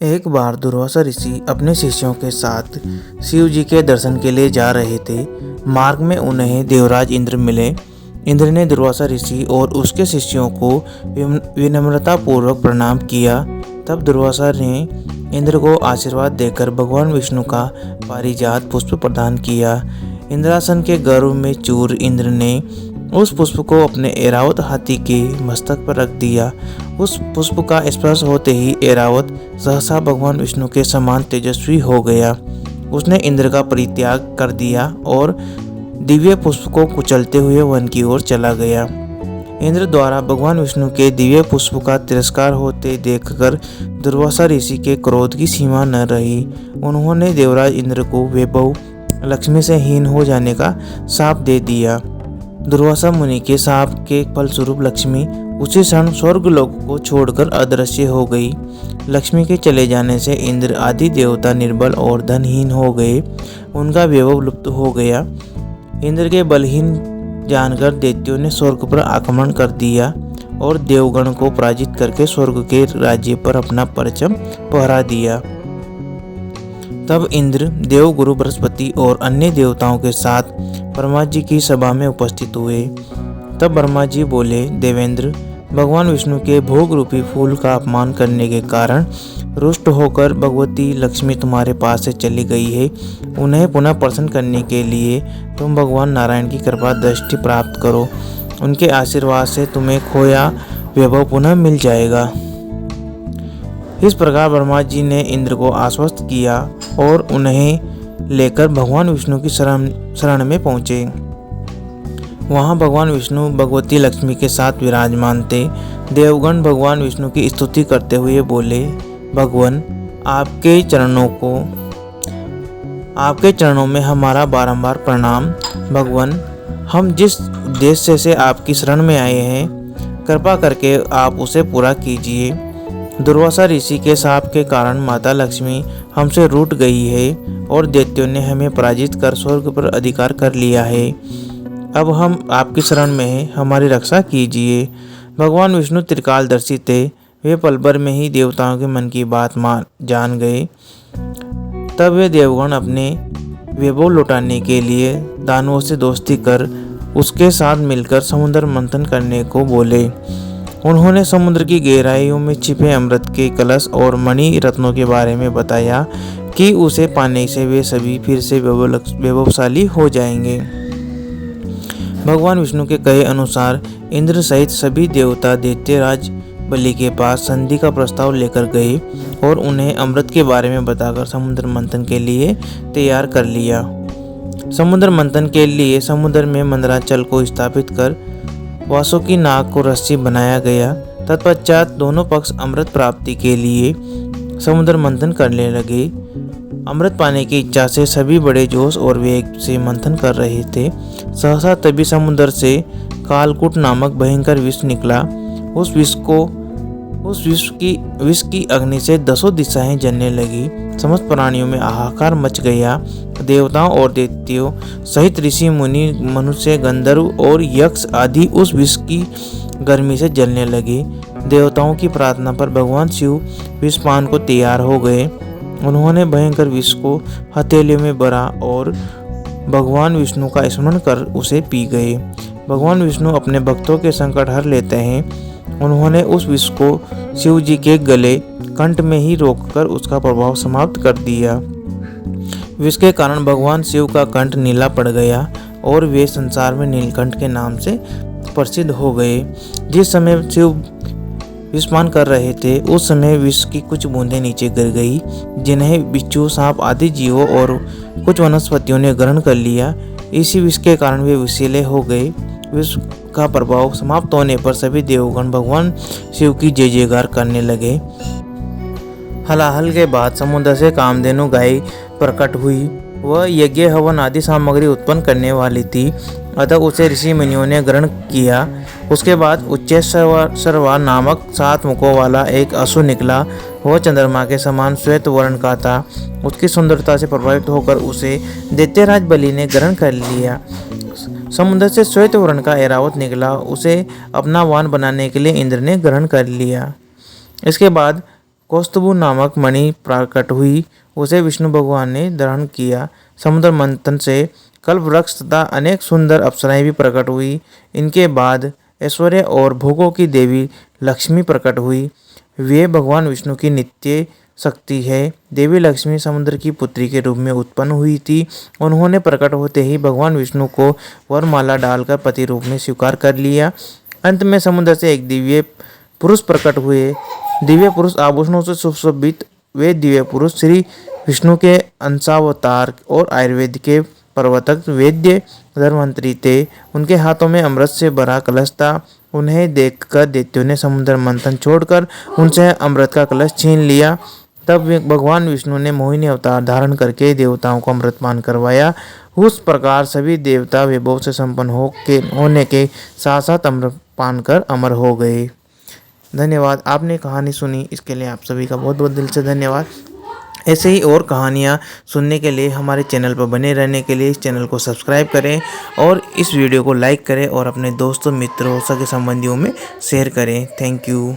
एक बार दुर्वासा ऋषि अपने शिष्यों के साथ शिव जी के दर्शन के लिए जा रहे थे। मार्ग में उन्हें देवराज इंद्र मिले। इंद्र ने दुर्वासा ऋषि और उसके शिष्यों को विनम्रतापूर्वक प्रणाम किया। तब दुर्वासा ने इंद्र को आशीर्वाद देकर भगवान विष्णु का पारिजात पुष्प प्रदान किया। इंद्रासन के गर्व में चूर इंद्र ने उस पुष्प को अपने ऐरावत हाथी के मस्तक पर रख दिया। उस पुष्प का स्पर्श होते ही ऐरावत सहसा भगवान विष्णु के समान तेजस्वी हो गया। उसने इंद्र का परित्याग कर दिया और दिव्य पुष्प को कुचलते हुए वन की ओर चला गया। इंद्र द्वारा भगवान विष्णु के दिव्य पुष्प का तिरस्कार होते देखकर दुर्वासा ऋषि के क्रोध की सीमा न रही। उन्होंने देवराज इंद्र को वैभव लक्ष्मी से हीन हो जाने का शाप दे दिया। दुर्वासा मुनि के शाप के फलस्वरूप लक्ष्मी उसी क्षण स्वर्गलोक को छोड़कर अदृश्य हो गई। लक्ष्मी के चले जाने से इंद्र आदि देवता निर्बल और धनहीन हो गए। उनका वैभव लुप्त हो गया। इंद्र के बलहीन जानकर दैत्यों ने स्वर्ग पर आक्रमण कर दिया और देवगण को पराजित करके स्वर्ग के राज्य पर अपना परचम फहरा दिया। तब इंद्र देवगुरु बृहस्पति और अन्य देवताओं के साथ ब्रह्मा जी की सभा में उपस्थित हुए। तब ब्रह्मा जी बोले, देवेंद्र, भगवान विष्णु के भोग रूपी फूल का अपमान करने के कारण रुष्ट होकर भगवती लक्ष्मी तुम्हारे पास से चली गई है। उन्हें पुनः प्रसन्न करने के लिए तुम भगवान नारायण की कृपा दृष्टि प्राप्त करो। उनके आशीर्वाद से तुम्हें खोया वैभव पुनः मिल जाएगा। इस प्रकार ब्रह्मा जी ने इंद्र को आश्वस्त किया और उन्हें लेकर भगवान विष्णु की शरण में पहुँचे। वहाँ भगवान विष्णु भगवती लक्ष्मी के साथ विराजमान थे। देवगण भगवान विष्णु की स्तुति करते हुए बोले, भगवान, आपके चरणों में हमारा बारंबार प्रणाम। भगवान, हम जिस उद्देश्य से आपकी शरण में आए हैं, कृपा करके आप उसे पूरा कीजिए। दुर्वासा ऋषि के शाप के कारण माता लक्ष्मी हमसे रूठ गई है और दैत्यों ने हमें पराजित कर स्वर्ग पर अधिकार कर लिया है। अब हम आपकी शरण में हैं, हमारी रक्षा कीजिए। भगवान विष्णु त्रिकालदर्शी थे। वे पल भर में ही देवताओं के मन की बात जान गए। तब वे देवगण अपने वैभव लौटाने के लिए दानवों से दोस्ती कर उसके साथ मिलकर समुद्र मंथन करने को बोले। उन्होंने समुद्र की गहराइयों में छिपे अमृत के कलश और मणि रत्नों के बारे में बताया कि उसे पाने से वे सभी फिर से वैभवशाली हो जाएंगे। भगवान विष्णु के कहे अनुसार इंद्र सहित सभी देवता दैत्यराज बलि के पास संधि का प्रस्ताव लेकर गए और उन्हें अमृत के बारे में बताकर समुद्र मंथन के लिए तैयार कर लिया। समुद्र मंथन के लिए समुद्र में मंदराचल को स्थापित कर वासुकी नाग को रस्सी बनाया गया। तत्पश्चात दोनों पक्ष अमृत प्राप्ति के लिए समुद्र मंथन करने लगे। अमृत पाने की इच्छा से सभी बड़े जोश और वेग से मंथन कर रहे थे। सहसा तभी समुद्र से कालकूट नामक भयंकर विष निकला। उस विष की अग्नि से दसों दिशाएं जलने लगी। समस्त प्राणियों में हाहाकार मच गया। देवताओं और दैत्यों सहित ऋषि मुनि मनुष्य गंधर्व और यक्ष आदि उस विष की गर्मी से जलने लगे। देवताओं की प्रार्थना पर भगवान शिव विषपान को तैयार हो गए। उन्होंने भयंकर विष को हथेलियों में भरा और भगवान विष्णु का स्मरण कर उसे पी गए। भगवान विष्णु अपने भक्तों के संकट हर लेते हैं। उन्होंने उस विष को शिव जी के गले कंठ में ही रोककर उसका प्रभाव समाप्त कर दिया। विष के कारण भगवान शिव का कंठ नीला पड़ गया और वे संसार में नीलकंठ के नाम से प्रसिद्ध हो गए। जिस समय शिव विषपान कर रहे थे उस समय विष की कुछ बूंदें नीचे गिर गई, जिन्हें बिच्छू, सांप आदि जीवों और कुछ वनस्पतियों ने ग्रहण कर लिया। इसी विष के कारण वे विषैले हो गए। विष का प्रभाव समाप्त होने पर सभी देवगण भगवान शिव की जय जयकार करने लगे। हलाहल के बाद समुद्र से कामधेनु गाय प्रकट हुई। वह यज्ञ हवन आदि सामग्री उत्पन्न करने वाली थी, अतः उसे ऋषि मुनियों ने ग्रहण किया। उसके बाद उच्चैश्रवा नामक 7 मुखों वाला एक असुर निकला। वह चंद्रमा के समान श्वेत वर्ण का था। उसकी सुंदरता से प्रभावित होकर उसे दैत्यराज बलि ने ग्रहण कर लिया। समुद्र से श्वेत वर्ण का ऐरावत निकला। उसे अपना वाहन बनाने के लिए इंद्र ने ग्रहण कर लिया। इसके बाद कौस्तुभ नामक मणि प्रकट हुई, उसे विष्णु भगवान ने ग्रहण किया। समुद्र मंथन से कल्पवृक्ष तथा अनेक सुंदर अप्सराएं भी प्रकट हुई। इनके बाद ऐश्वर्य और भोगों की देवी लक्ष्मी प्रकट हुई। वे भगवान विष्णु की नित्य शक्ति है। देवी लक्ष्मी समुद्र की पुत्री के रूप में उत्पन्न हुई थी। उन्होंने प्रकट होते ही भगवान विष्णु को वरमाला डालकर पति रूप में स्वीकार कर लिया। अंत में समुद्र से एक दिव्य पुरुष प्रकट हुए। दिव्य पुरुष आभूषणों से सुशोभित वे दिव्य पुरुष श्री विष्णु के अंशावतार और आयुर्वेद के प्रवर्तक वैद्य धर्मंत्री थे। उनके हाथों में अमृत से भरा कलश था। उन्हें देखकर दैत्यों ने समुद्र मंथन छोड़कर उनसे अमृत का कलश छीन लिया। तब भगवान विष्णु ने मोहिनी अवतार धारण करके देवताओं को अमृतपान करवाया। उस प्रकार सभी देवता वैभव से संपन्न होने के साथ साथ अमृतपान कर अमर हो गए। धन्यवाद। आपने कहानी सुनी, इसके लिए आप सभी का बहुत बहुत दिल से धन्यवाद। ऐसे ही और कहानियाँ सुनने के लिए हमारे चैनल पर बने रहने के लिए इस चैनल को सब्सक्राइब करें और इस वीडियो को लाइक करें और अपने दोस्तों, मित्रों, सगे संबंधियों में शेयर करें। Thank you.